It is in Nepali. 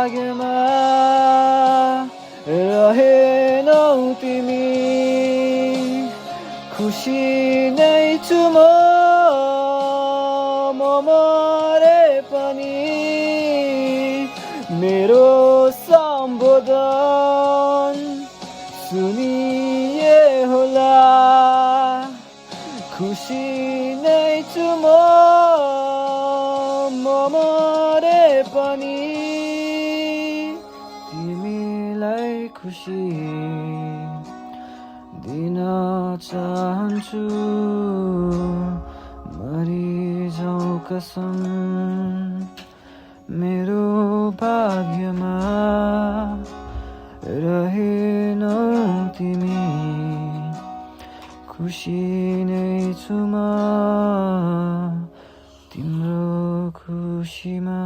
भाग्यमा रहेनौ तिमी खुसी नै छु म मरे पनि मेरो सम्बोधन सुनिए होला खुसी नै छु म मरे पनि तिमीलाई खुसी दिन चाहन्छु मरिजाऊ कसम मेरो भाग्यमा रहेनौ तिमी खुसी नै छु म तिम्रो खुसीमा।